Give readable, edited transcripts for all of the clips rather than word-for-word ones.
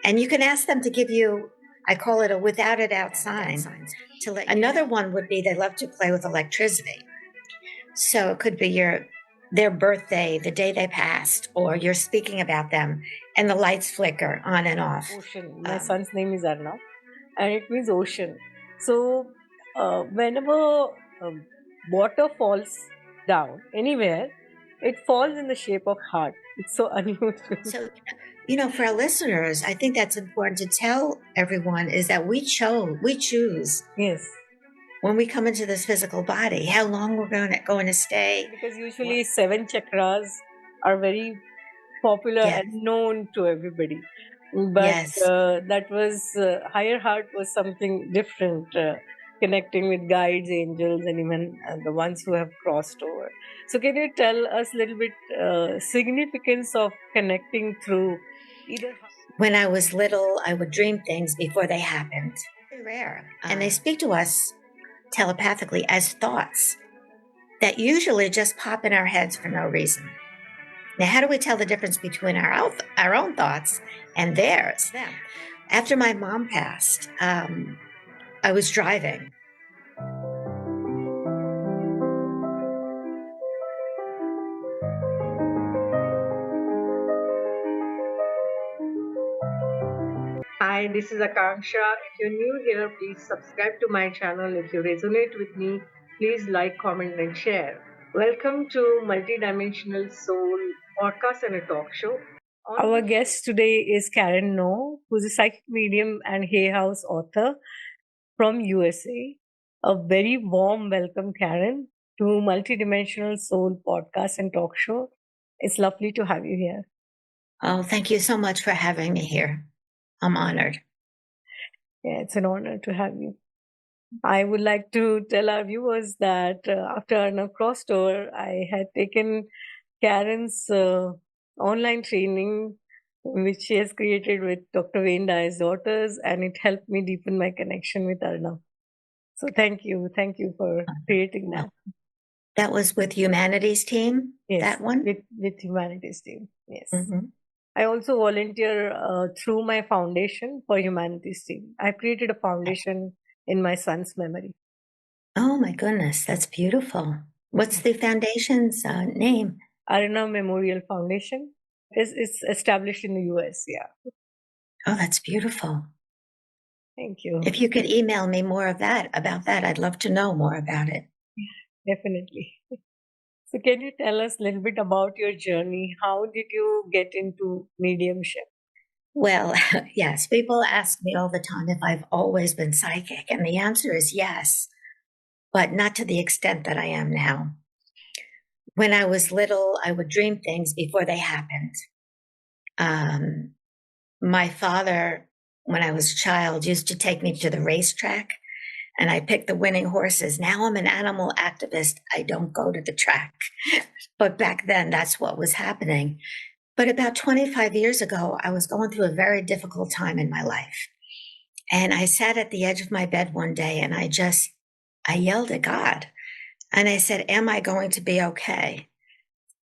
And you can ask them to give you, I call it a without a doubt sign. Another one would be they love to play with electricity. So it could be their birthday, the day they passed, or you're speaking about them and the lights flicker on and off. Ocean. My son's name is Arnav, and it means ocean. So whenever water falls down anywhere, it falls in the shape of heart. It's so unusual. So, for our listeners, I think that's important to tell everyone is that we choose. Yes. When we come into this physical body, how long we're going to stay. Because usually 7 chakras are very popular and known to everybody. But that was, higher heart was something different, connecting with guides, angels, and even the ones who have crossed over. So can you tell us a little bit significance of connecting through either? When I was little, I would dream things before they happened. Very rare. And they speak to us telepathically as thoughts that usually just pop in our heads for no reason. Now, how do we tell the difference between our own thoughts and theirs? After my mom passed, I was driving. Hi, this is Akanksshaa. If you're new here, please subscribe to my channel. If you resonate with me, please like, comment, and share. Welcome to Multidimensional Soul Podcast and a Talk Show. Our guest today is Karen Noe, who's a psychic medium and Hay House author from USA. A very warm welcome, Karen, to Multidimensional Soul Podcast and Talk Show. It's lovely to have you here. Oh, thank you so much for having me here. I'm honored. Yeah, it's an honor to have you. I would like to tell our viewers that after Arnav crossed over, I had taken Karen's online training, which she has created with Dr. Dyer's daughters, and it helped me deepen my connection with Arnav. So thank you for creating that. That was with Humanities Team. Yes, that one with Humanities Team. Yes. Mm-hmm. I also volunteer through my foundation for Humanities Team. I created a foundation in my son's memory. Oh my goodness, that's beautiful. What's the foundation's name? Arnav Memorial Foundation. It's established in the US, yeah. Oh, that's beautiful. Thank you. If you could email me more about that, I'd love to know more about it. Yeah, definitely. So can you tell us a little bit about your journey? How did you get into mediumship? Well, yes, people ask me all the time if I've always been psychic, and the answer is yes, but not to the extent that I am now. When I was little, I would dream things before they happened. My father, when I was a child, used to take me to the racetrack, and I picked the winning horses. Now I'm an animal activist. I don't go to the track. But back then, that's what was happening. But about 25 years ago, I was going through a very difficult time in my life. And I sat at the edge of my bed one day and I yelled at God. And I said, am I going to be okay?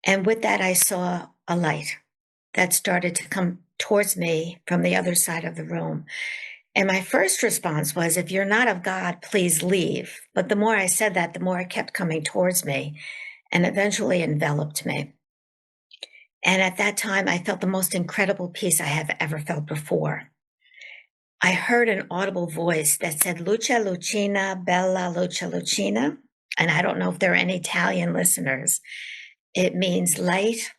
And with that, I saw a light that started to come towards me from the other side of the room. And my first response was, if you're not of God, please leave. But the more I said that, the more it kept coming towards me and eventually enveloped me. And at that time, I felt the most incredible peace I have ever felt before. I heard an audible voice that said, Lucia Lucina, Bella Lucia Lucina. And I don't know if there are any Italian listeners. It means light,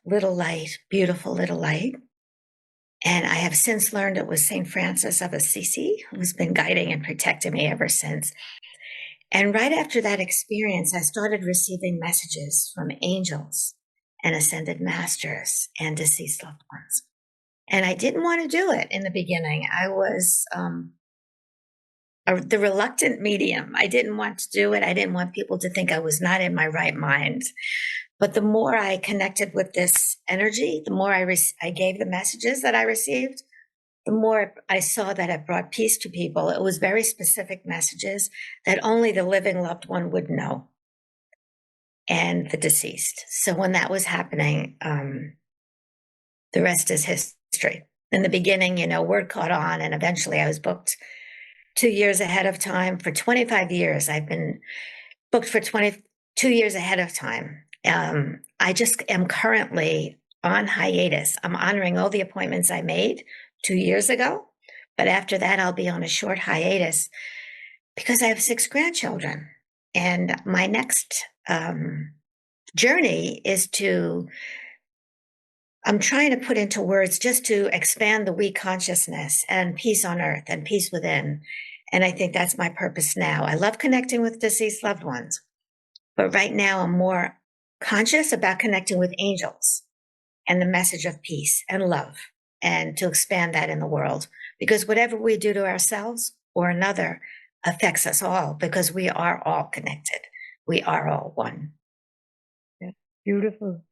beautiful little light. And I have since learned it was St. Francis of Assisi, who's been guiding and protecting me ever since. And right after that experience, I started receiving messages from angels and ascended masters and deceased loved ones. And I didn't want to do it in the beginning. I was the reluctant medium. I didn't want to do it. I didn't want people to think I was not in my right mind. But the more I connected with this energy, the more I gave the messages that I received, the more I saw that it brought peace to people. It was very specific messages that only the living loved one would know and the deceased. So when that was happening, the rest is history. In the beginning, word caught on, and eventually I was booked 2 years ahead of time. For 25 years, I've been booked for 22 years ahead of time. I just am currently on hiatus. I'm honoring all the appointments I made 2 years ago, but after that, I'll be on a short hiatus because I have 6 grandchildren. And my next journey is I'm trying to put into words just to expand the we consciousness and peace on earth and peace within. And I think that's my purpose now. I love connecting with deceased loved ones, but right now I'm more conscious about connecting with angels and the message of peace and love, and to expand that in the world. Because whatever we do to ourselves or another affects us all, because we are all connected. We are all one. Yeah, beautiful.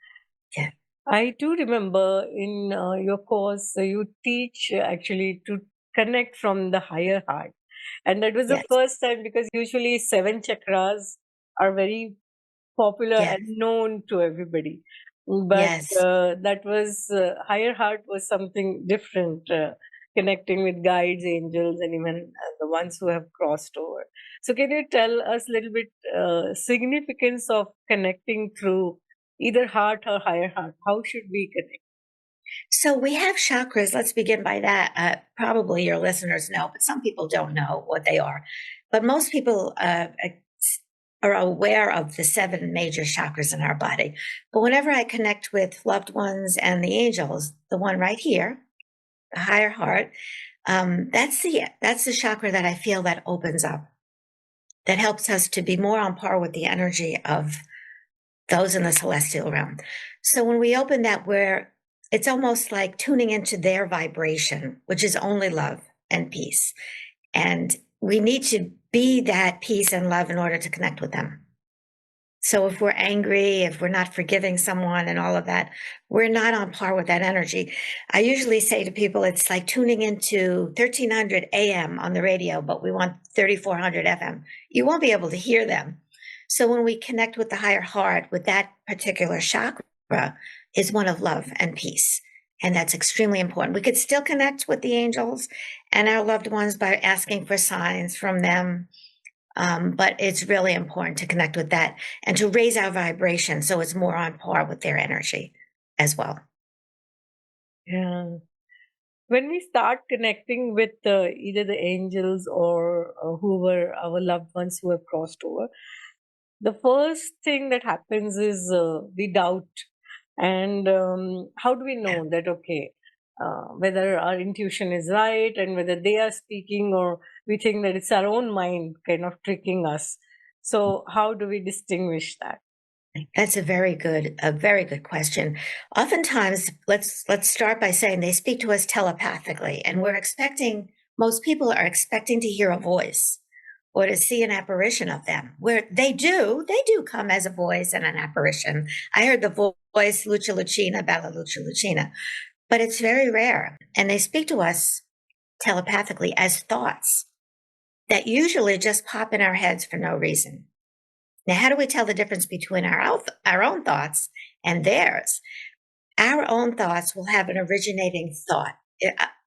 Yeah. I do remember in your course, you teach actually to connect from the higher heart. And that was the Yes. first time, because usually 7 chakras are very popular Yes. and known to everybody. But Yes. that was higher heart was something different, connecting with guides, angels, and even the ones who have crossed over. So, can you tell us a little bit significance of connecting through either heart or higher heart? How should we connect? So we have chakras. Let's begin by that. Probably your listeners know, but some people don't know what they are. But most people are aware of the 7 major chakras in our body. But whenever I connect with loved ones and the angels, the one right here, the higher heart, that's the chakra that I feel that opens up, that helps us to be more on par with the energy of those in the celestial realm. So when we open that, it's almost like tuning into their vibration, which is only love and peace. And we need to be that peace and love in order to connect with them. So if we're angry, if we're not forgiving someone and all of that, we're not on par with that energy. I usually say to people, it's like tuning into 1300 AM on the radio, but we want 3400 FM. You won't be able to hear them. So when we connect with the higher heart, with that particular chakra, is one of love and peace. And that's extremely important. We could still connect with the angels and our loved ones by asking for signs from them. But it's really important to connect with that and to raise our vibration so it's more on par with their energy as well. Yeah. When we start connecting with either the angels or who were our loved ones who have crossed over, the first thing that happens is we doubt. And how do we Yeah. know that, okay, whether our intuition is right and whether they are speaking, or we think that it's our own mind kind of tricking us? So, how do we distinguish that? That's a very good question. Oftentimes, let's start by saying they speak to us telepathically, and most people are expecting to hear a voice or to see an apparition of them, where they do come as a voice and an apparition. I heard the voice Lucha Lucina, Bella Lucha Lucina, but it's very rare. And they speak to us telepathically as thoughts that usually just pop in our heads for no reason. Now, how do we tell the difference between our own thoughts and theirs? Our own thoughts will have an originating thought.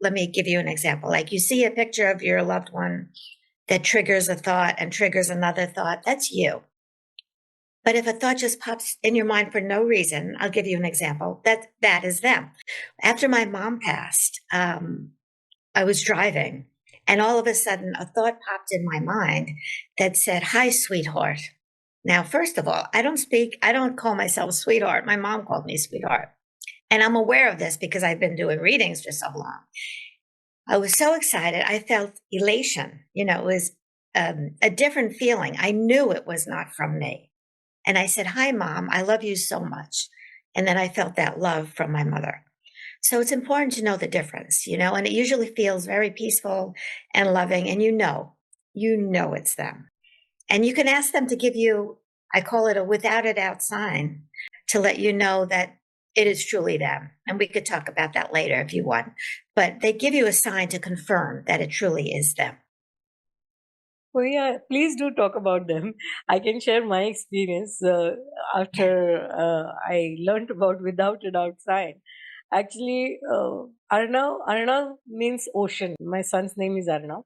Let me give you an example. Like, you see a picture of your loved one that triggers a thought and triggers another thought. That's you. But if a thought just pops in your mind for no reason, I'll give you an example. That is them. After my mom passed, I was driving, and all of a sudden a thought popped in my mind that said, "Hi, sweetheart." Now, first of all, I don't call myself sweetheart. My mom called me sweetheart. And I'm aware of this because I've been doing readings for so long. I was so excited. I felt elation. It was a different feeling. I knew it was not from me. And I said, "Hi, Mom. I love you so much." And then I felt that love from my mother. So it's important to know the difference, and it usually feels very peaceful and loving. And you know it's them. And you can ask them to give you, I call it a without a doubt sign, to let you know that it is truly them. And we could talk about that later if you want. But they give you a sign to confirm that it truly is them. Oh, yeah, please do talk about them. I can share my experience after I learned about without a doubt sign. Actually, Arnav means ocean. My son's name is Arnav,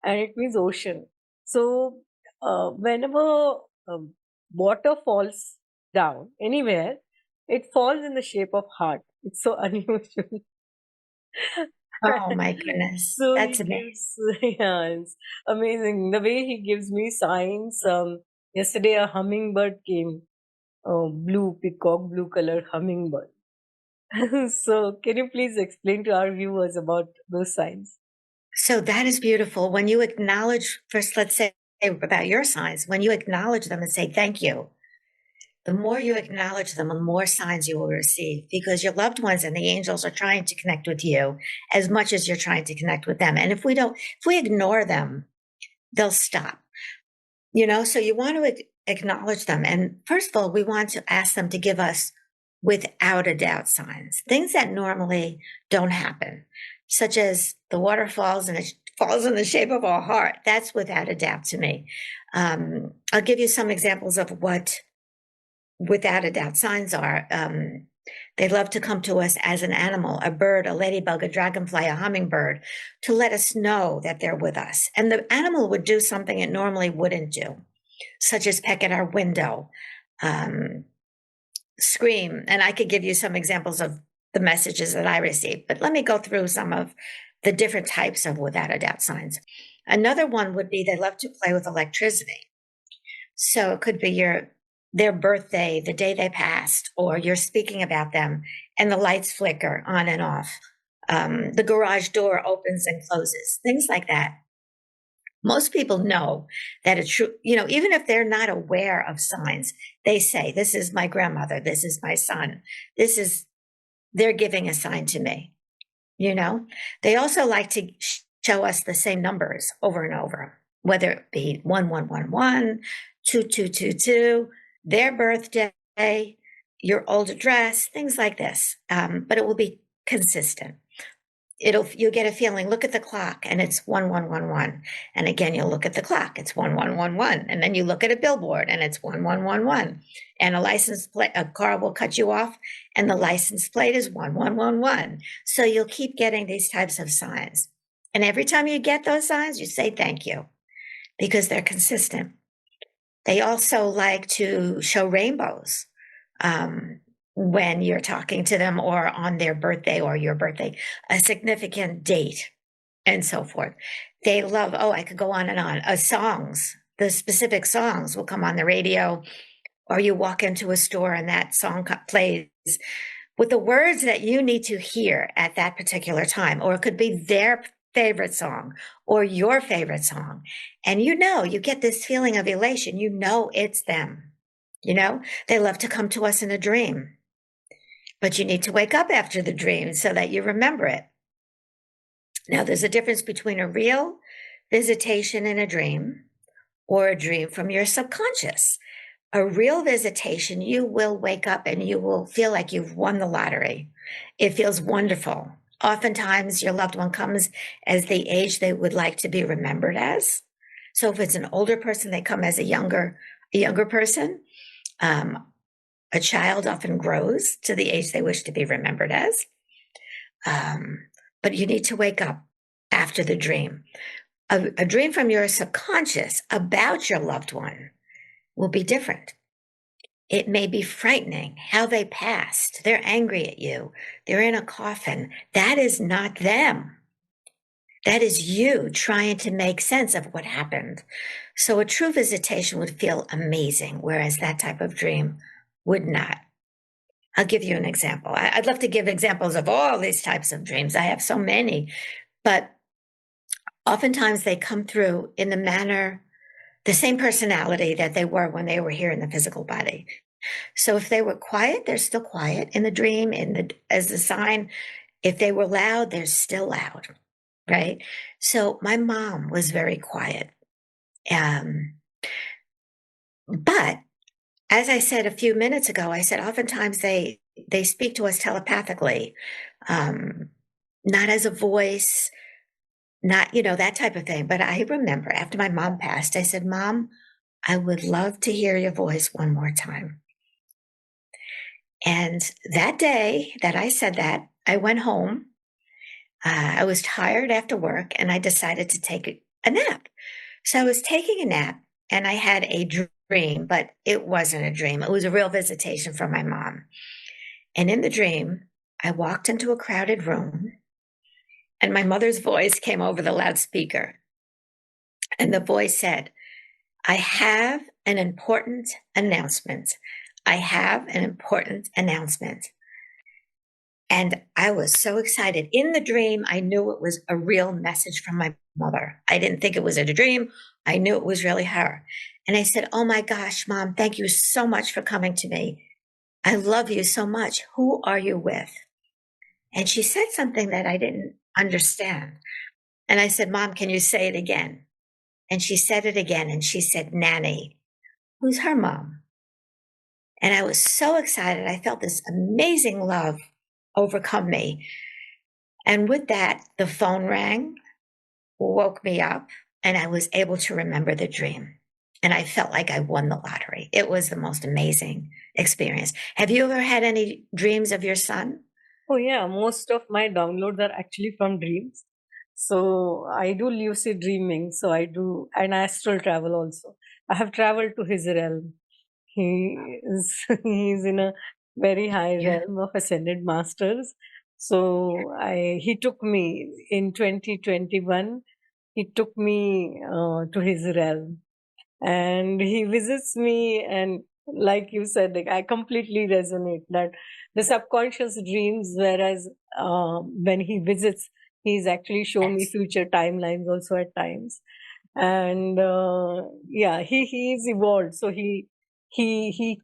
and it means ocean. So, whenever water falls down anywhere, it falls in the shape of heart. It's so unusual. Oh my goodness. So That's he amazing. gives, yeah, it's amazing the way he gives me signs. Yesterday a hummingbird came, blue peacock, blue color hummingbird. So can you please explain to our viewers about those signs? So that is beautiful. When you acknowledge, first, let's say about your signs, when you acknowledge them and say thank you, the more you acknowledge them, the more signs you will receive because your loved ones and the angels are trying to connect with you as much as you're trying to connect with them. And if we ignore them, they'll stop. So you want to acknowledge them. And first of all, we want to ask them to give us without a doubt signs, things that normally don't happen, such as the water falls and it falls in the shape of a heart. That's without a doubt to me. I'll give you some examples of what without a doubt signs are. They love to come to us as an animal, a bird, a ladybug, a dragonfly, a hummingbird, to let us know that they're with us. And the animal would do something it normally wouldn't do, such as peck at our window, um, scream. And I could give you some examples of the messages that I received, but let me go through some of the different types of without a doubt signs. Another one would be they love to play with electricity. So it could be their birthday, the day they passed, or you're speaking about them and the lights flicker on and off. The garage door opens and closes, things like that. Most people know that it's true, even if they're not aware of signs, they say, this is my grandmother, this is my son, they're giving a sign to me. They also like to show us the same numbers over and over, whether it be 1111, 2222, their birthday, your old address, things like this. But it will be consistent. You'll get a feeling, look at the clock and it's 1111. And again, you'll look at the clock, it's 1111. And then you look at a billboard and it's 1111. And a car will cut you off and the license plate is 1111. So you'll keep getting these types of signs. And every time you get those signs, you say thank you because they're consistent. They also like to show rainbows. When you're talking to them or on their birthday or your birthday, a significant date and so forth. They love, I could go on and on. Songs, the specific songs will come on the radio, or you walk into a store and that song plays with the words that you need to hear at that particular time, or it could be their favorite song or your favorite song. And you get this feeling of elation. It's them. They love to come to us in a dream. But you need to wake up after the dream so that you remember it. Now, there's a difference between a real visitation in a dream or a dream from your subconscious. A real visitation, you will wake up and you will feel like you've won the lottery. It feels wonderful. Oftentimes, your loved one comes as the age they would like to be remembered as. So if it's an older person, they come as a younger person. A child often grows to the age they wish to be remembered as. But you need to wake up after the dream. A dream from your subconscious about your loved one will be different. It may be frightening how they passed. They're angry at you. They're in a coffin. That is not them. That is you trying to make sense of what happened. So a true visitation would feel amazing, whereas that type of dream would not. I'll give you an example. I'd love to give examples of all these types of dreams. I have so many, but oftentimes they come through in the same personality that they were when they were here in the physical body. So if they were quiet, they're still quiet in the dream, as the sign. If they were loud, they're still loud, right? So my mom was very quiet. But as I said a few minutes ago, I said oftentimes they speak to us telepathically, not as a voice, not, that type of thing. But I remember after my mom passed, I said, Mom, I would love to hear your voice one more time. And that day that I said that, I went home. I was tired after work and I decided to take a nap. So I was taking a nap and I had a dream, but it wasn't a dream. It was a real visitation from my mom. And in the dream, I walked into a crowded room and my mother's voice came over the loudspeaker. And the voice said, I have an important announcement. I have an important announcement. And I was so excited. In the dream, I knew it was a real message from my mother. I didn't think it was a dream. I knew it was really her. And I said, oh my gosh, Mom, thank you so much for coming to me. I love you so much. Who are you with? And she said something that I didn't understand. And I said, Mom, can you say it again? And she said it again. And she said, Nanny, who's her mom? And I was so excited. I felt this amazing love overcome me. And with that, the phone rang, woke me up, and I was able to remember the dream. And I felt like I won the lottery. It was the most amazing experience. Have you ever had any dreams of your son? Oh, yeah, most of my downloads are actually from dreams. So I do lucid dreaming. So I do, and astral travel also. I have traveled to his realm. He is he is in a very high Yeah. realm of ascended masters. So I he took me in 2021. He took me to his realm, and he visits me, and like you said, like, I completely resonate that the subconscious dreams, whereas when he visits, he's actually shown me Yes. future timelines also at times. And yeah, he's evolved, so he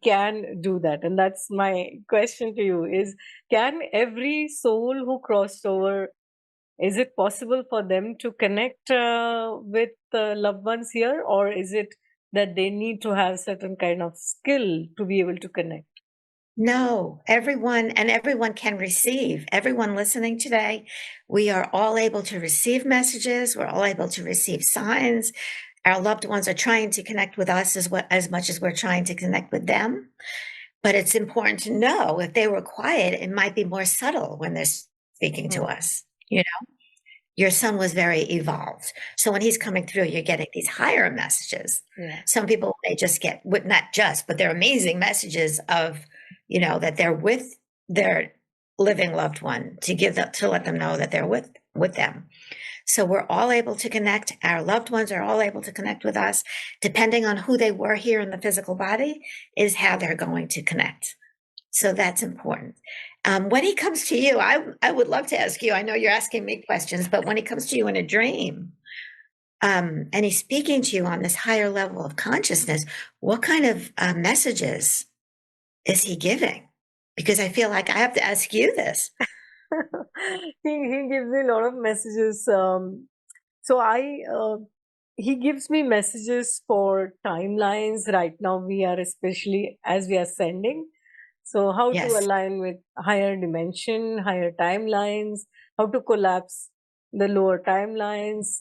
can do that. And that's my question to you is, can every soul who crossed over, is it possible for them to connect with loved ones here, or is it that they need to have certain kind of skill to be able to connect? No, everyone can receive. Everyone listening today, we are all able to receive messages. We're all able to receive signs. Our loved ones are trying to connect with us as much as we're trying to connect with them. But it's important to know if they were quiet, it might be more subtle when they're speaking to Mm, us. You know, your son was very evolved. So when he's coming through, you're getting these higher messages. yeah. Some people may just get, not just, but they're amazing messages of, that they're with their living loved one to give them, to let them know that they're with them. So we're all able to connect. Our loved ones are all able to connect with us. Depending on who they were here in the physical body is how they're going to connect. So that's important. When he comes to you, I would love to ask you. I know you're asking me questions, but when he comes to you in a dream, and he's speaking to you on this higher level of consciousness, what kind of messages is he giving? Because I feel like I have to ask you this. He gives me a lot of messages. So I he gives me messages for timelines. Right now, we are, especially as we are sending. So how to Yes, align with higher dimension, higher timelines, how to collapse the lower timelines.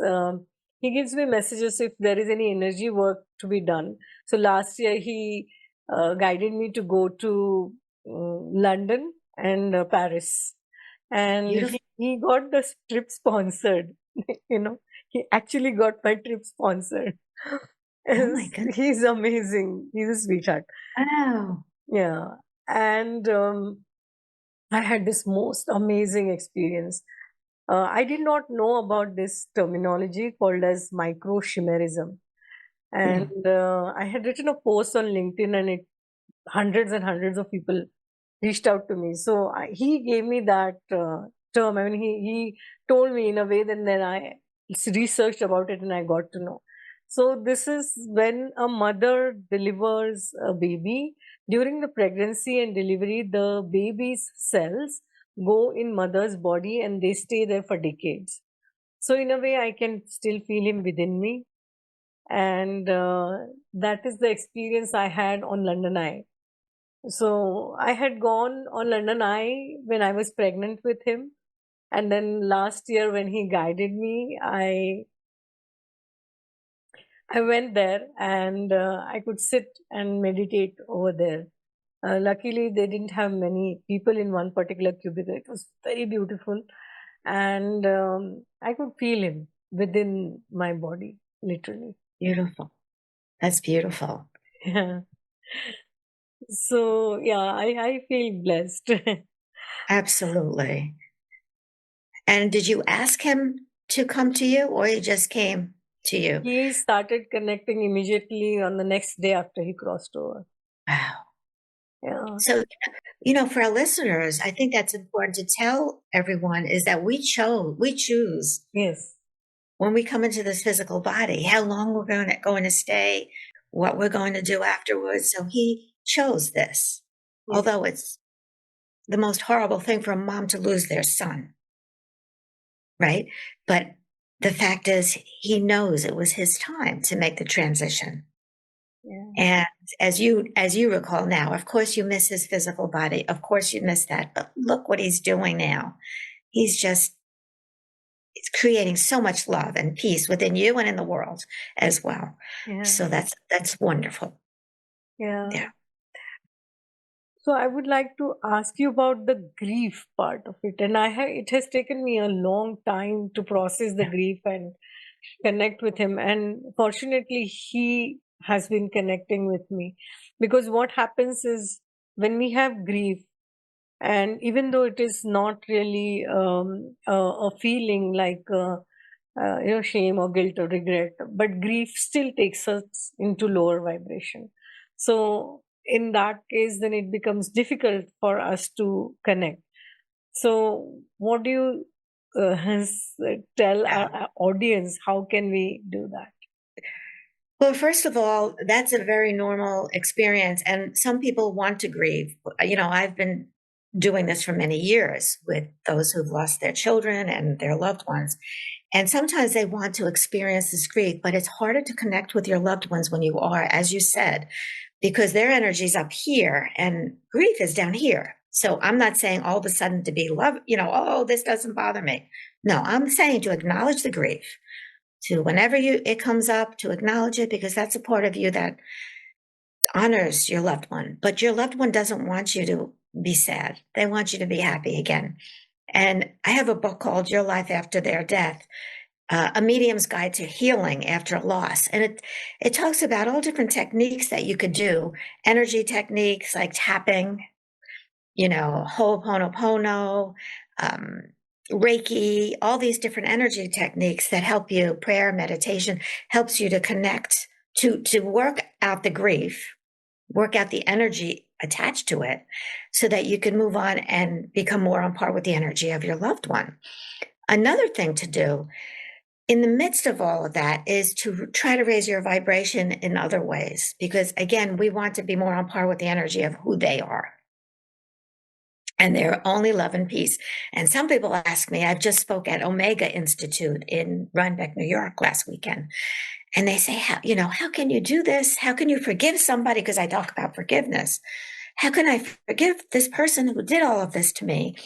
He gives me messages if there is any energy work to be done. So last year he guided me to go to London and Paris, and beautiful. he got the trip sponsored. you know, he actually got my trip sponsored. Oh my goodness! He's amazing. He's a sweetheart. Wow. Yeah. And I had this most amazing experience. I did not know about this terminology called as micro chimerism. And Mm. I had written a post on LinkedIn, and hundreds and hundreds of people reached out to me. So he gave me that term. I mean, he told me in a way, then I researched about it and I got to know. So this is when a mother delivers a baby. During the pregnancy and delivery, the baby's cells go in mother's body and they stay there for decades. So in a way, I can still feel him within me, and that is the experience I had on London Eye. So I had gone on London Eye when I was pregnant with him, and then last year when he guided me, I went there, and I could sit and meditate over there. Luckily, they didn't have many people in one particular cubicle. It was very beautiful. And I could feel him within my body, literally. Beautiful. That's beautiful. Yeah. So, yeah, I feel blessed. Absolutely. And did you ask him to come to you, or he just came to you? He started connecting immediately on the next day after he crossed over. Wow. Yeah. So, for our listeners, I think that's important to tell everyone is that we choose Yes. when we come into this physical body, how long we're going to stay, what we're going to do afterwards. So he chose this, Yes. although it's the most horrible thing for a mom to lose their son, right? But the fact is, he knows it was his time to make the transition. Yeah. And as you recall now, of course you miss his physical body. Of course you miss that. But look what he's doing now. He's just it's creating so much love and peace within you and in the world as well. Yeah. So that's wonderful. Yeah. Yeah. So I would like to ask you about the grief part of it. And it has taken me a long time to process the grief and connect with him. And fortunately, he has been connecting with me, because what happens is when we have grief, and even though it is not really a feeling like shame or guilt or regret, but grief still takes us into lower vibration. So in that case, then it becomes difficult for us to connect. So what do you tell our audience? How can we do that? Well, first of all, that's a very normal experience. And some people want to grieve. I've been doing this for many years with those who've lost their children and their loved ones. And sometimes they want to experience this grief, but it's harder to connect with your loved ones when you are, as you said, because their energy's up here and grief is down here. So I'm not saying all of a sudden to be love, oh, this doesn't bother me. No, I'm saying to acknowledge the grief, to whenever it comes up, to acknowledge it, because that's a part of you that honors your loved one. But your loved one doesn't want you to be sad. They want you to be happy again. And I have a book called Your Life After Their Death, A Medium's Guide to Healing After a Loss. And it talks about all different techniques that you could do, energy techniques like tapping, Ho'oponopono, um, Reiki, all these different energy techniques that help you, prayer, meditation, helps you to connect, to work out the grief, work out the energy attached to it so that you can move on and become more on par with the energy of your loved one. Another thing to do in the midst of all of that is to try to raise your vibration in other ways, because again, we want to be more on par with the energy of who they are. And they're only love and peace. And some people ask me, I've just spoke at Omega Institute in Rhinebeck, New York last weekend. And they say, how can you do this? How can you forgive somebody? Because I talk about forgiveness. How can I forgive this person who did all of this to me?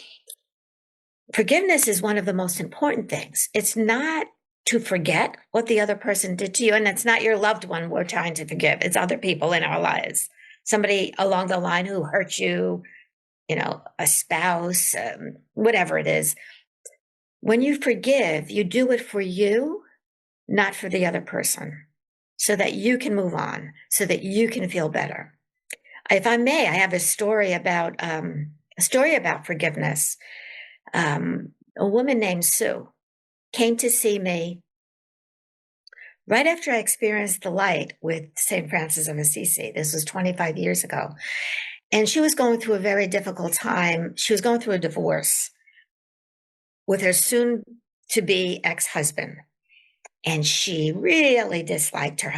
Forgiveness is one of the most important things. It's not to forget what the other person did to you. And it's not your loved one we're trying to forgive. It's other people in our lives. Somebody along the line who hurt you, a spouse, whatever it is. When you forgive, you do it for you, not for the other person, so that you can move on, so that you can feel better. If I may, I have a story about forgiveness. A woman named Sue came to see me right after I experienced the light with St. Francis of Assisi. This was 25 years ago. And she was going through a very difficult time. She was going through a divorce with her soon to be ex-husband. And she really disliked her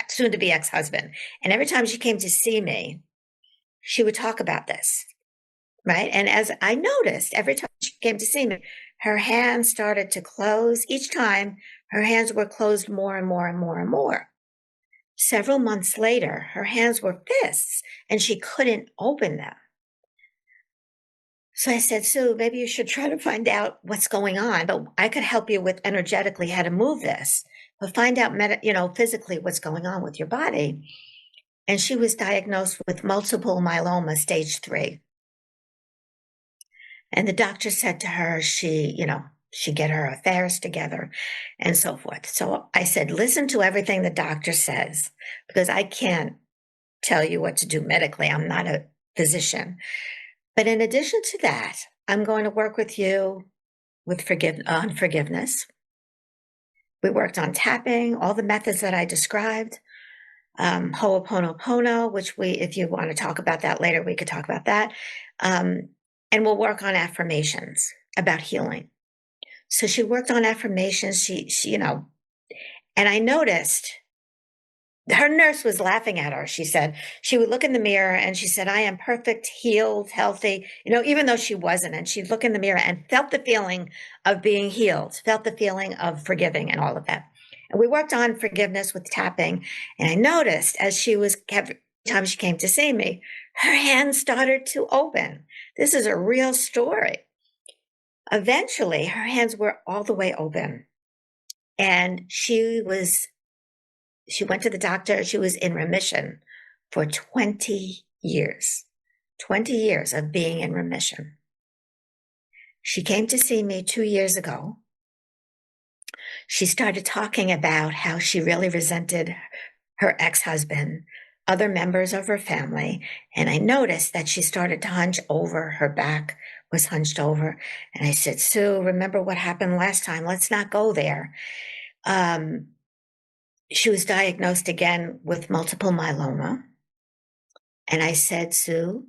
soon to be ex-husband. And every time she came to see me, she would talk about this, right? And as I noticed, every time she came to see me, her hands started to close. Each time her hands were closed more and more and more and more. Several months later, her hands were fists and she couldn't open them. So I said, Sue, maybe you should try to find out what's going on, but I could help you with energetically how to move this, but find out, physically what's going on with your body. and she was diagnosed with multiple myeloma stage 3. And the doctor said to her, she get her affairs together and so forth. So I said, listen to everything the doctor says, because I can't tell you what to do medically. I'm not a physician. But in addition to that, I'm going to work with you with on forgiveness. We worked on tapping, all the methods that I described, Ho'oponopono, which if you want to talk about that later, we could talk about that. And we'll work on affirmations about healing. So she worked on affirmations. She, and I noticed her nurse was laughing at her. She said she would look in the mirror and she said, I am perfect, healed, healthy, even though she wasn't. And she'd look in the mirror and felt the feeling of being healed, felt the feeling of forgiving and all of that. And we worked on forgiveness with tapping. And I noticed as every time she came to see me, her hands started to open. This is a real story. Eventually, her hands were all the way open. And she went to the doctor. She was in remission for 20 years, 20 years of being in remission. She came to see me 2 years ago. She started talking about how she really resented her ex-husband, other members of her family. And I noticed that she started to hunch over. Her back was hunched over. And I said, Sue, remember what happened last time? Let's not go there. She was diagnosed again with multiple myeloma. And I said, Sue,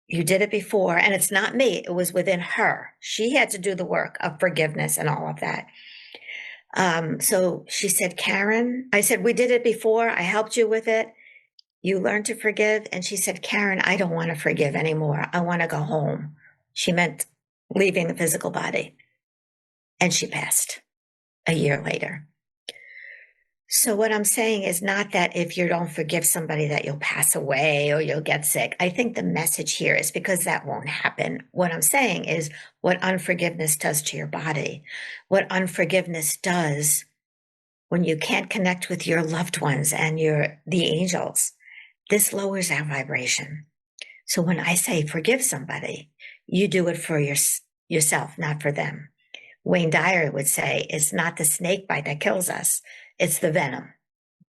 you did it before, and it's not me. It was within her. She had to do the work of forgiveness and all of that. So she said, Karen, I said, we did it before. I helped you with it. You learned to forgive. And she said, Karen, I don't want to forgive anymore. I want to go home. She meant leaving the physical body. And she passed a year later. So what I'm saying is not that if you don't forgive somebody that you'll pass away or you'll get sick. I think the message here is because that won't happen. What I'm saying is what unforgiveness does to your body, what unforgiveness does when you can't connect with your loved ones and the angels. This lowers our vibration. So when I say forgive somebody, you do it for yourself, not for them. Wayne Dyer would say, it's not the snake bite that kills us. It's the venom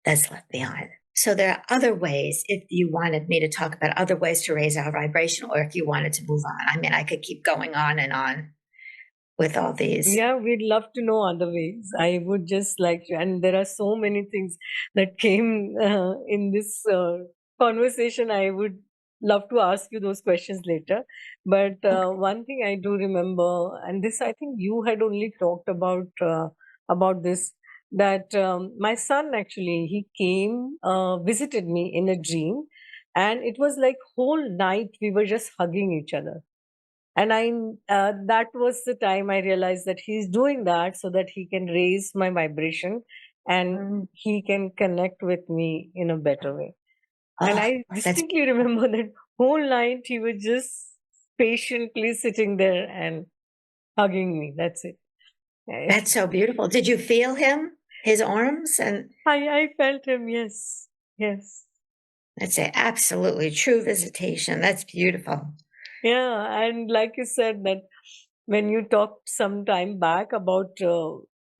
that's left behind. So there are other ways, if you wanted me to talk about other ways to raise our vibration, or if you wanted to move on. I mean, I could keep going on and on with all these. Yeah, we'd love to know other ways. I would just like to, and there are so many things that came in this conversation. I would love to ask you those questions later. But one thing I do remember, and this I think you had only talked about this, that my son actually he came visited me in a dream, and it was like whole night we were just hugging each other. And that was the time I realized that he's doing that so that he can raise my vibration and he can connect with me in a better way. And Oh, I that's distinctly remember that whole night he was just patiently sitting there and hugging me. That's it. that's so beautiful. Did you feel him, his arms? And I felt him. Yes, yes. that's it. Absolutely true visitation. That's beautiful. Yeah, and like you said that when you talked some time back about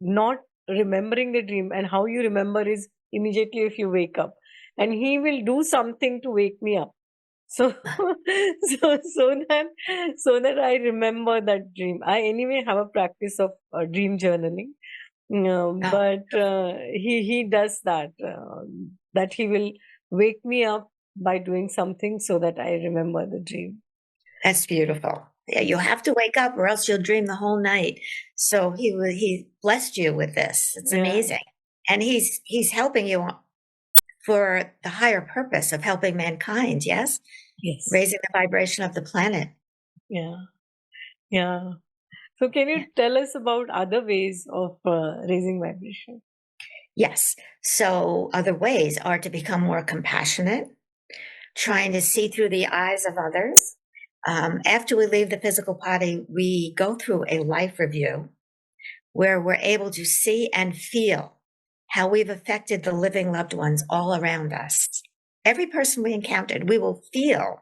not remembering the dream, and how you remember is immediately if you wake up, and he will do something to wake me up. So so that I remember that dream. I anyway have a practice of dream journaling. Oh, But he does that, that he will wake me up by doing something so that I remember the dream. that's beautiful. Yeah, you have to wake up or else you'll dream the whole night. So he blessed you with this. It's Yeah. amazing. And he's helping you for the higher purpose of helping mankind, yes? Yes. Raising the vibration of the planet. Yeah. Yeah. So can Yeah. you tell us about other ways of raising vibration? Yes. So other ways are to become more compassionate, trying to see through the eyes of others. After we leave the physical body, we go through a life review where we're able to see and feel how we've affected the living loved ones all around us. every person we encountered, we will feel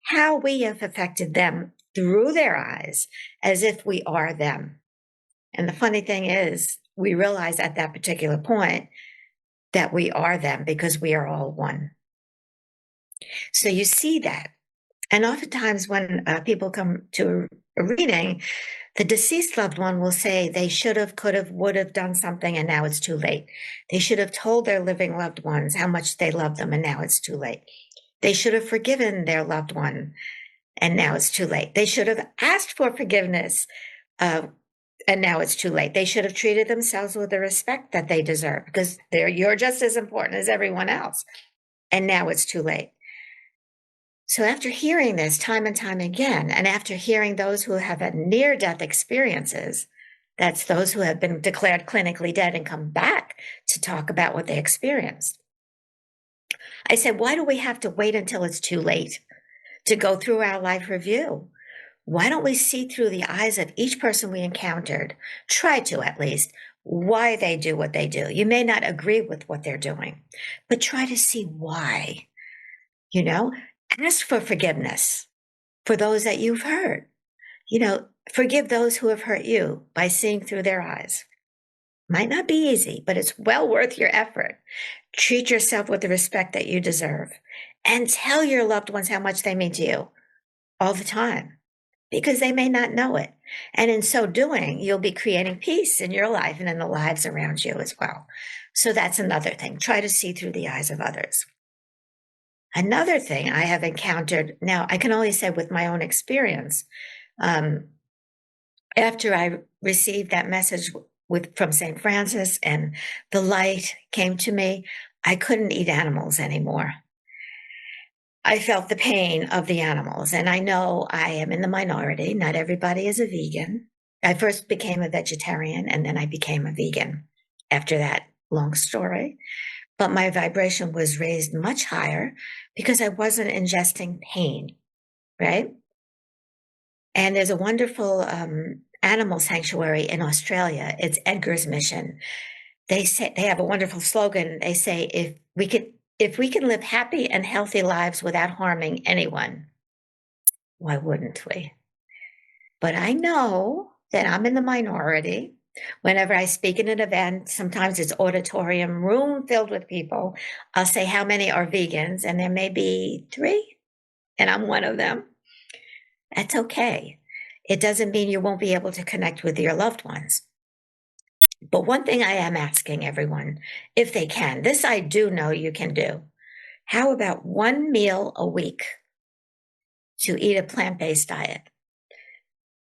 how we have affected them through their eyes as if we are them. And the funny thing is, we realize at that particular point that we are them because we are all one. So you see that. And oftentimes when people come to a reading, the deceased loved one will say they should have, could have, would have done something, and now it's too late. They should have told their living loved ones how much they love them, and now it's too late. They should have forgiven their loved one, and now it's too late. They should have asked for forgiveness, and now it's too late. They should have treated themselves with the respect that they deserve because you're just as important as everyone else, and now it's too late. So after hearing this time and time again, and after hearing those who have had near-death experiences, that's those who have been declared clinically dead and come back to talk about what they experienced. I said, why do we have to wait until it's too late to go through our life review? Why don't we see through the eyes of each person we encountered, try to at least, why they do what they do? You may not agree with what they're doing, but try to see why. Ask for forgiveness for those that you've hurt. Forgive those who have hurt you by seeing through their eyes. Might not be easy, but it's well worth your effort. Treat yourself with the respect that you deserve and tell your loved ones how much they mean to you all the time because they may not know it. And in so doing, you'll be creating peace in your life and in the lives around you as well. So that's another thing. Try to see through the eyes of others. Another thing I have encountered, now I can only say with my own experience, after I received that message from St. Francis and the light came to me, I couldn't eat animals anymore. I felt the pain of the animals, and I know I am in the minority. Not everybody is a vegan. I first became a vegetarian, and then I became a vegan after that long story. But my vibration was raised much higher because I wasn't ingesting pain, right? And there's a wonderful animal sanctuary in Australia. It's Edgar's Mission. They say they have a wonderful slogan. They say, if we can live happy and healthy lives without harming anyone, why wouldn't we? But I know that I'm in the minority. Whenever I speak in an event, sometimes it's auditorium, room filled with people. I'll say, how many are vegans? And there may be 3, and I'm one of them. That's okay. It doesn't mean you won't be able to connect with your loved ones. But one thing I am asking everyone, if they can, this I do know you can do. How about 1 meal a week to eat a plant-based diet?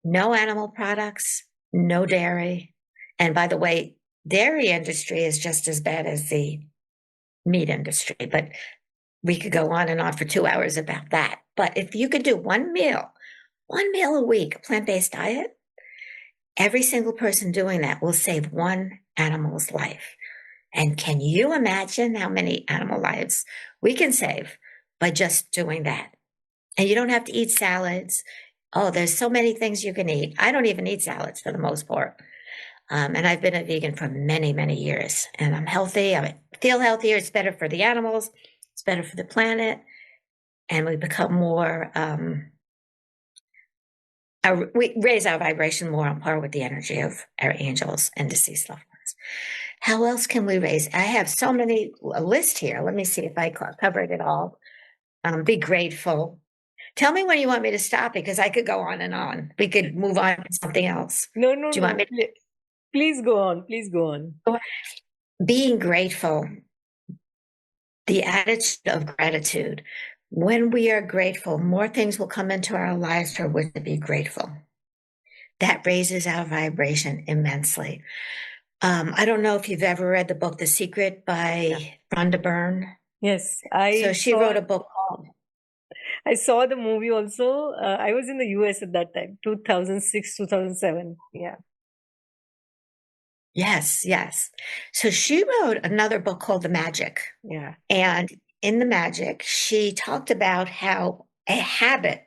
No animal products, no dairy. And by the way, dairy industry is just as bad as the meat industry, but we could go on and on for 2 hours about that. But if you could do 1 meal a week, a plant-based diet, every single person doing that will save 1 animal's life. And can you imagine how many animal lives we can save by just doing that? And you don't have to eat salads. Oh, there's so many things you can eat. I don't even eat salads for the most part. And I've been a vegan for many, many years. And I'm healthy. I feel healthier. It's better for the animals. It's better for the planet. And we become more, we raise our vibration more on par with the energy of our angels and deceased loved ones. How else can we raise? I have so many, a list here. Let me see if I covered it all. Be grateful. Tell me when you want me to stop because I could go on and on. We could move on to something else. No, Do you want me to? Please go on. Please go on. Being grateful, the attitude of gratitude. When we are grateful, more things will come into our lives for which to be grateful. That raises our vibration immensely. I don't know if you've ever read the book The Secret by Rhonda Byrne. Yes, So she wrote a book called. I saw the movie also. I was in the US at that time, 2006, 2007. Yeah. Yes, yes. So she wrote another book called The Magic. Yeah. And in The Magic, she talked about how a habit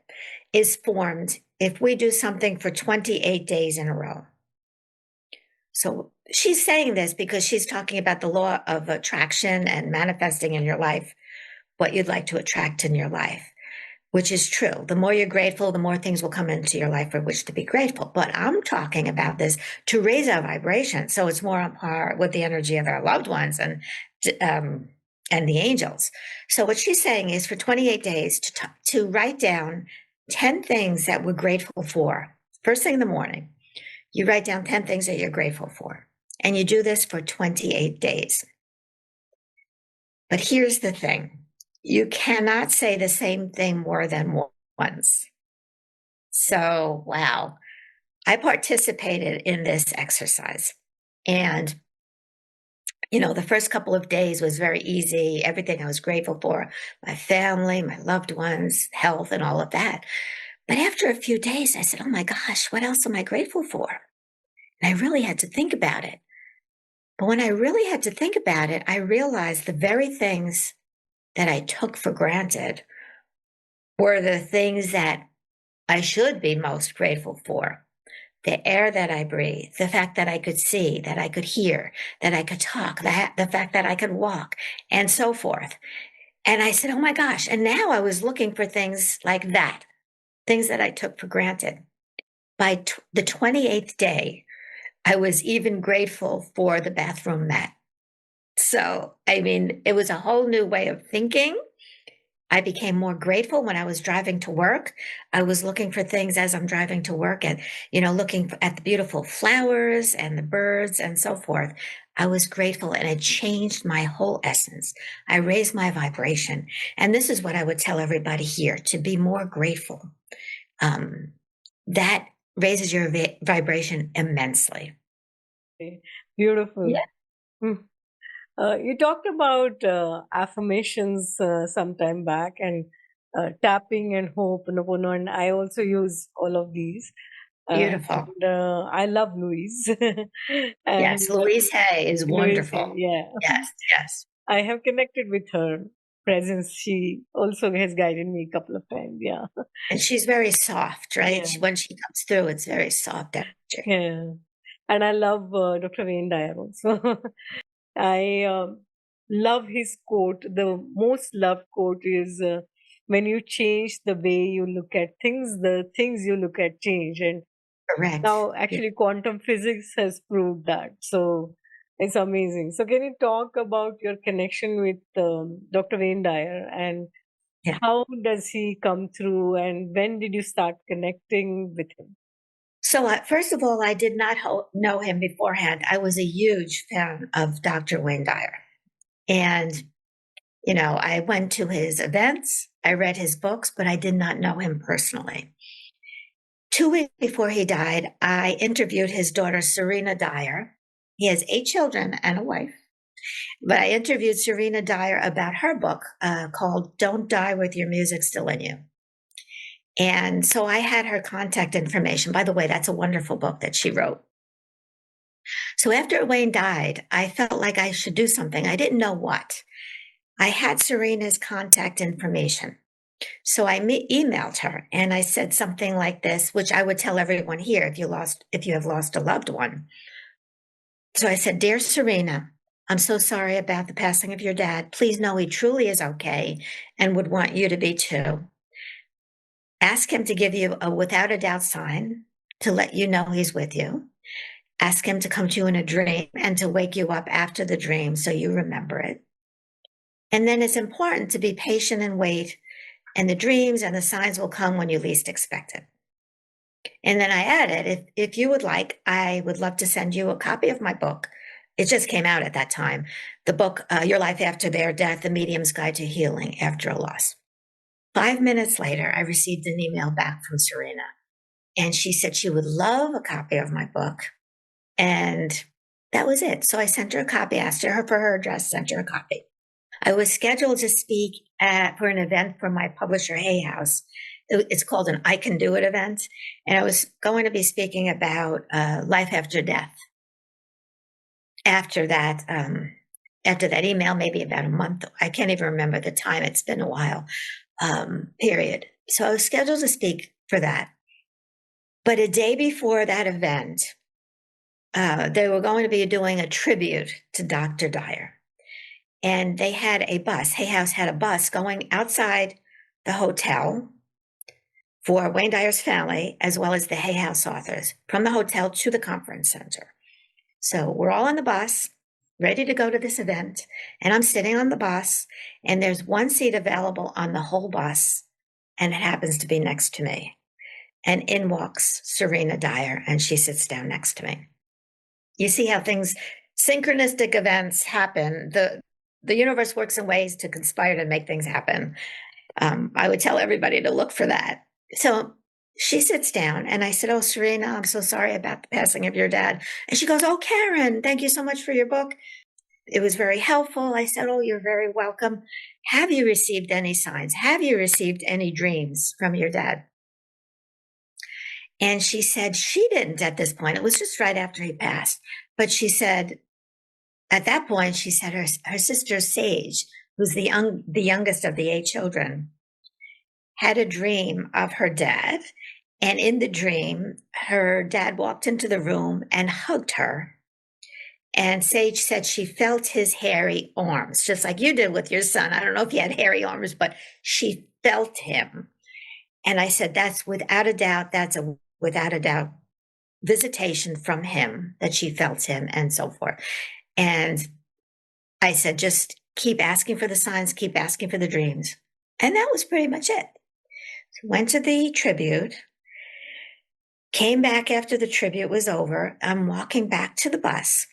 is formed if we do something for 28 days in a row. So she's saying this because she's talking about the law of attraction and manifesting in your life. what you'd like to attract in your life, which is true. The more you're grateful, the more things will come into your life for which to be grateful. But I'm talking about this to raise our vibration, so it's more on par with the energy of our loved ones and the angels. So what she's saying is for 28 days to write down 10 things that we're grateful for. First thing in the morning, you write down 10 things that you're grateful for. And you do this for 28 days. But here's the thing. You cannot say the same thing more than once. So, wow. I participated in this exercise. And, the first couple of days was very easy. Everything I was grateful for, my family, my loved ones, health, and all of that. But after a few days, I said, oh my gosh, what else am I grateful for? And I really had to think about it. But when I really had to think about it, I realized the very things that I took for granted were the things that I should be most grateful for. The air that I breathe, the fact that I could see, that I could hear, that I could talk, the fact that I could walk, and so forth. And I said, oh my gosh. And now I was looking for things like that, things that I took for granted. By the 28th day, I was even grateful for the bathroom mat. So, I mean, it was a whole new way of thinking. I became more grateful when I was driving to work. I was looking for things as I'm driving to work and, looking at the beautiful flowers and the birds and so forth. I was grateful and it changed my whole essence. I raised my vibration. And this is what I would tell everybody here, to be more grateful. That raises your vibration immensely. Beautiful. Yeah. Hmm. You talked about affirmations some time back, and tapping and ho'oponopono, and I also use all of these. Beautiful. And I love Louise. And Yes. Louise Hay is Louise, wonderful. yeah. Yes. Yes. I have connected with her presence. She also has guided me a couple of times. Yeah. And she's very soft, right? Yeah. When she comes through, it's very soft energy. Yeah. And I love Dr. Wayne Dyer also. I love his quote. The most loved quote is when you change the way you look at things, the things you look at change. And Correct. now, actually, quantum physics has proved that. So it's amazing. So, can you talk about your connection with Dr. Wayne Dyer, and Yeah. how does he come through, and when did you start connecting with him? So, first of all, I did not know him beforehand. I was a huge fan of Dr. Wayne Dyer. And, I went to his events, I read his books, but I did not know him personally. 2 weeks before he died, I interviewed his daughter, Serena Dyer. He has 8 children and a wife. But I interviewed Serena Dyer about her book called Don't Die with Your Music Still in You. And so I had her contact information. By the way, that's a wonderful book that she wrote. So after Wayne died, I felt like I should do something. I didn't know what. I had Serena's contact information. So I emailed her and I said something like this, which I would tell everyone here if you have lost a loved one. So I said, Dear Serena, I'm so sorry about the passing of your dad. Please know he truly is okay and would want you to be too. Ask him to give you a without a doubt sign to let you know he's with you. Ask him to come to you in a dream and to wake you up after the dream so you remember it. And then it's important to be patient and wait, and the dreams and the signs will come when you least expect it. And then I added, if you would like, I would love to send you a copy of my book. It just came out at that time. The book, Your Life After Their Death, The Medium's Guide to Healing After a Loss. 5 minutes later, I received an email back from Serena, and she said she would love a copy of my book. And that was it. So I sent her a copy, asked her for her address, sent her a copy. I was scheduled to speak for an event for my publisher, Hay House. It's called an I Can Do It event. And I was going to be speaking about life after death. After that email, maybe about a month, I can't even remember the time. It's been a while, period. So I was scheduled to speak for that. But a day before that event, they were going to be doing a tribute to Dr. Dyer. And they had a bus. Hay House had a bus going outside the hotel for Wayne Dyer's family, as well as the Hay House authors, from the hotel to the conference center. So we're all on the bus, ready to go to this event. And I'm sitting on the bus, and there's one seat available on the whole bus, and it happens to be next to me. And in walks Serena Dyer, and she sits down next to me. You see how things, synchronistic events happen. The universe works in ways to conspire to make things happen. I would tell everybody to look for that. So she sits down, and I said, "Oh, Serena, I'm so sorry about the passing of your dad." And she goes, "Oh, Karen, thank you so much for your book. It was very helpful." I said, "Oh, you're very welcome. Have you received any signs? Have you received any dreams from your dad?" And she said she didn't at this point. It was just right after he passed. But she said, at that point, she said her sister Sage, who's the youngest of the 8 children, had a dream of her dad. And in the dream, her dad walked into the room and hugged her. And Sage said she felt his hairy arms, just like you did with your son. I don't know if he had hairy arms, but she felt him. And I said, that's without a doubt visitation from him, that she felt him and so forth. And I said, just keep asking for the signs, keep asking for the dreams. And that was pretty much it. Went to the tribute, came back after the tribute was over. I'm walking back to the bus.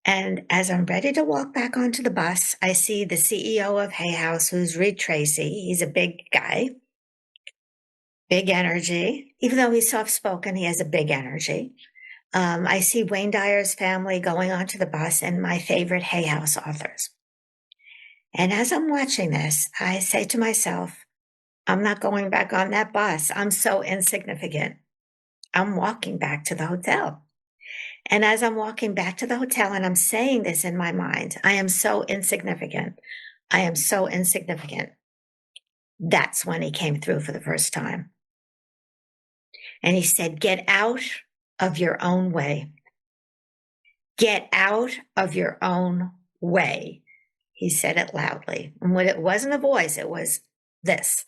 And as I'm ready to walk back onto the bus, I see the CEO of Hay House, who's Reed Tracy. He's a big guy, big energy. Even though he's soft-spoken, he has a big energy. I see Wayne Dyer's family going onto the bus and my favorite Hay House authors. And as I'm watching this, I say to myself, I'm not going back on that bus. I'm so insignificant. I'm walking back to the hotel. And as I'm walking back to the hotel and I'm saying this in my mind, I am so insignificant. I am so insignificant. That's when he came through for the first time. And he said, get out of your own way. Get out of your own way. He said it loudly. And when it wasn't a voice, it was this.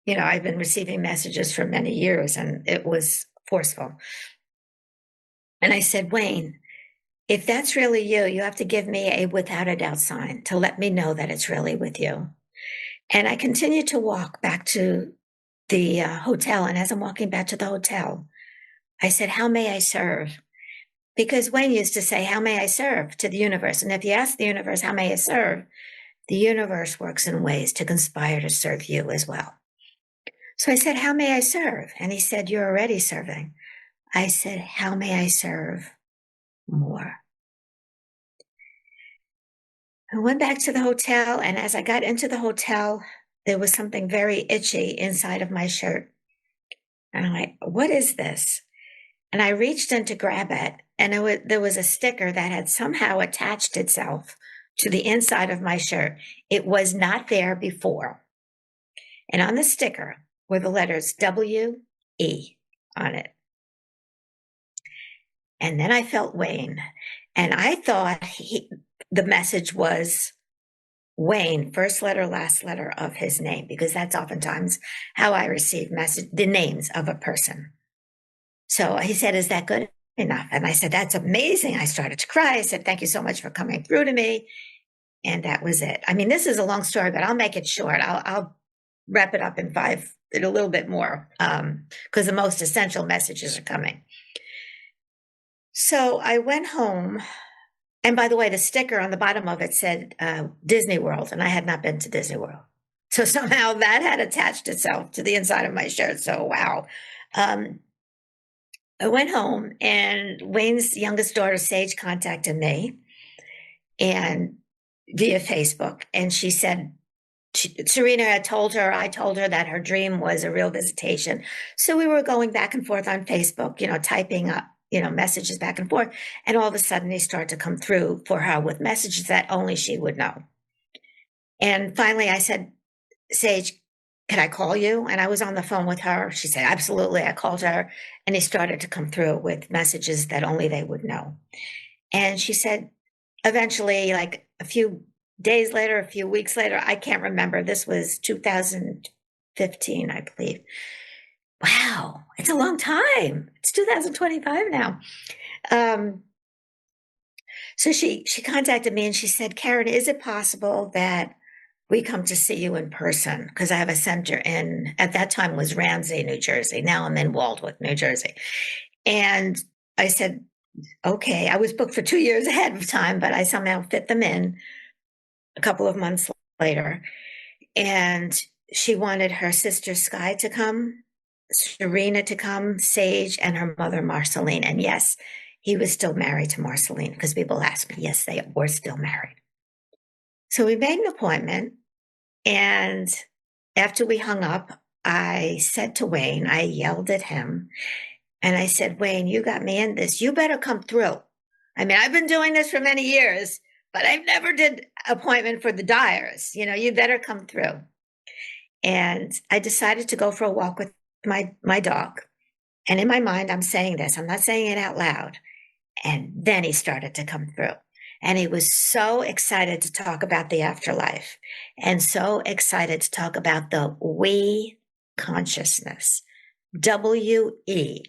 You know, I've been receiving messages for many years, and it was forceful. And I said, Wayne, if that's really you, you have to give me a without a doubt sign to let me know that it's really with you. And I continued to walk back to the hotel. And as I'm walking back to the hotel, I said, how may I serve? Because Wayne used to say, how may I serve to the universe? And if you ask the universe, how may I serve? The universe works in ways to conspire to serve you as well. So I said, how may I serve? And he said, you're already serving. I said, how may I serve more? I went back to the hotel, and as I got into the hotel, there was something very itchy inside of my shirt. And I'm like, what is this? And I reached in to grab it, and there was a sticker that had somehow attached itself to the inside of my shirt. It was not there before. And on the sticker were the letters W-E on it. And then I felt Wayne, and I thought the message was Wayne, first letter, last letter of his name, because that's oftentimes how I receive the names of a person. So he said, is that good enough? And I said, that's amazing. I started to cry. I said, thank you so much for coming through to me. And that was it. I mean, this is a long story, but I'll make it short. I'll wrap it up in a little bit more, because the most essential messages are coming. So I went home. And by the way, the sticker on the bottom of it said Disney World, and I had not been to Disney World. So somehow that had attached itself to the inside of my shirt. So wow. I went home, and Wayne's youngest daughter, Sage, contacted me and via Facebook. And she said, Serena I told her that her dream was a real visitation. So we were going back and forth on Facebook, typing up, messages back and forth. And all of a sudden they started to come through for her with messages that only she would know. And finally I said, Sage, can I call you? And I was on the phone with her. She said, absolutely. I called her, and they started to come through with messages that only they would know. And she said, eventually, like a few days later, a few weeks later, I can't remember. This was 2015, I believe. Wow, it's a long time. It's 2025 now. So she contacted me and she said, Karen, is it possible that we come to see you in person? Because I have a center at that time was Ramsey, New Jersey. Now I'm in Waldwick, New Jersey. And I said, okay. I was booked for 2 years ahead of time, but I somehow fit them in a couple of months later. And she wanted her sister Sky to come, Serena to come, Sage, and her mother Marceline. And yes, he was still married to Marceline because people asked me. Yes, they were still married. So we made an appointment. And after we hung up, I said to Wayne, I yelled at him and I said, Wayne, you got me in this. You better come through. I mean, I've been doing this for many years, but I've never did appointment for the Dyers. You better come through. And I decided to go for a walk with my dog. And in my mind, I'm saying this, I'm not saying it out loud. And then he started to come through. And he was so excited to talk about the afterlife and so excited to talk about the we consciousness, WE.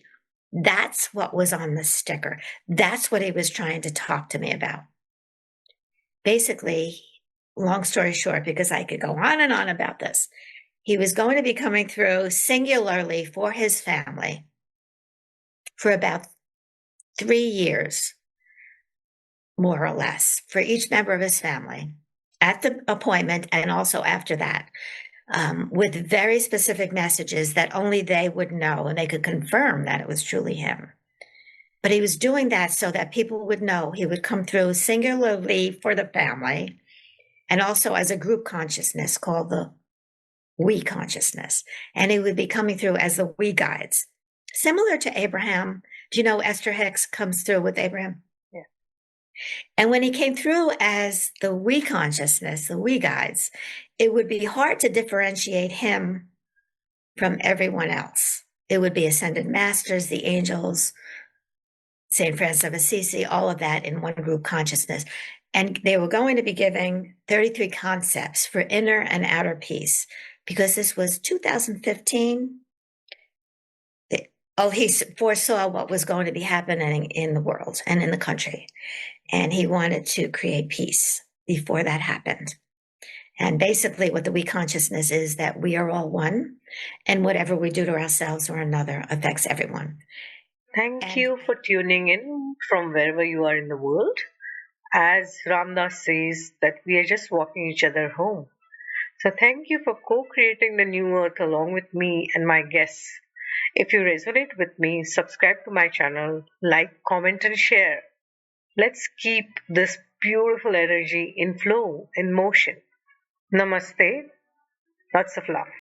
That's what was on the sticker. That's what he was trying to talk to me about. Basically, long story short, because I could go on and on about this, he was going to be coming through singularly for his family for about 3 years, more or less, for each member of his family at the appointment and also after that, with very specific messages that only they would know and they could confirm that it was truly him. But he was doing that so that people would know he would come through singularly for the family and also as a group consciousness called the we consciousness. And he would be coming through as the we guides, similar to Abraham. Do you know Esther Hicks comes through with Abraham? Yeah. And when he came through as the we consciousness, the we guides, it would be hard to differentiate him from everyone else. It would be ascended masters, the angels, St. Francis of Assisi, all of that in one group consciousness. And they were going to be giving 33 concepts for inner and outer peace because this was 2015. He foresaw what was going to be happening in the world and in the country. And he wanted to create peace before that happened. And basically what the we consciousness is that we are all one, and whatever we do to ourselves or another affects everyone. Thank you for tuning in from wherever you are in the world. As Ramdas says, that we are just walking each other home. So thank you for co-creating the new earth along with me and my guests. If you resonate with me, subscribe to my channel, like, comment, and share. Let's keep this beautiful energy in flow, in motion. Namaste. Lots of love.